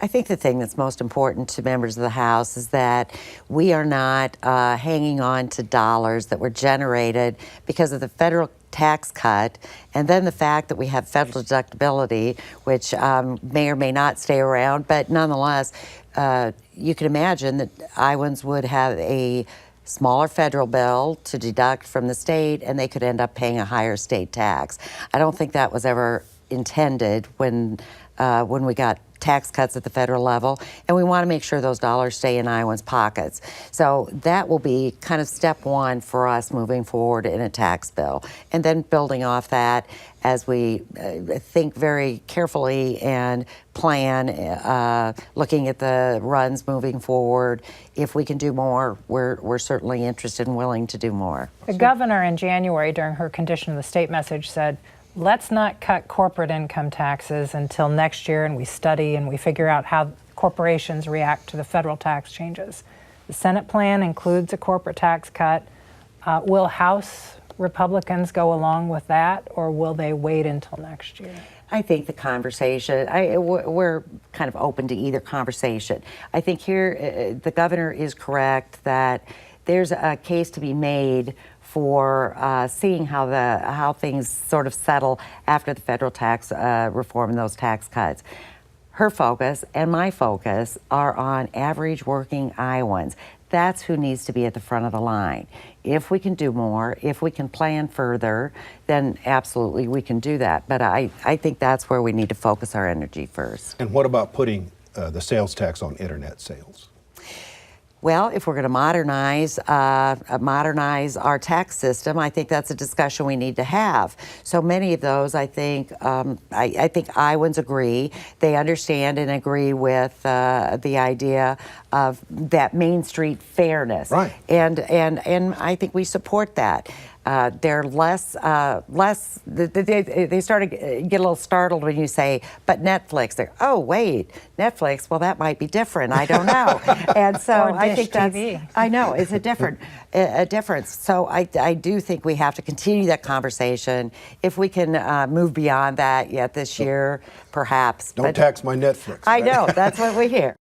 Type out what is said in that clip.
I think the thing that's most important to members of the House is that we are not hanging on to dollars that were generated because of the federal tax cut, and then the fact that we have federal deductibility, which may or may not stay around, but nonetheless, you can imagine that Iowans would have a smaller federal bill to deduct from the state, and they could end up paying a higher state tax. I don't think that was ever intended when we got tax cuts at the federal level, and we want to make sure those dollars stay in Iowans' pockets. So that will be kind of step one for us moving forward in a tax bill. And then building off that as we think very carefully and plan, looking at the runs moving forward. If we can do more, we're certainly interested and willing to do more. The governor in January, during her condition of the state message, said, let's not cut corporate income taxes until next year, and we study and we figure out how corporations react to the federal tax changes. The Senate plan includes a corporate tax cut. Will House Republicans go along with that, or will they wait until next year? I think the conversation, we're kind of open to either conversation. I think here the governor is correct that there's a case to be made for seeing how things sort of settle after the federal tax reform and those tax cuts. Her focus and my focus are on average working Iowans. That's who needs to be at the front of the line. If we can do more, if we can plan further, then absolutely we can do that. But I think that's where we need to focus our energy first. And what about putting the sales tax on internet sales? Well, if we're going to modernize our tax system, I think that's a discussion we need to have. So many of those, I think Iowans agree. They understand and agree with the idea of that Main Street fairness. Right. And I think we support that. They're less, they start to get a little startled when you say, but Netflix. They're, oh, wait, Netflix, well, that might be different. I don't know. And so I think that's, I know, it's a difference. So I do think we have to continue that conversation. If we can move beyond that yet this year, perhaps. Don't tax my Netflix. I know, that's what we hear.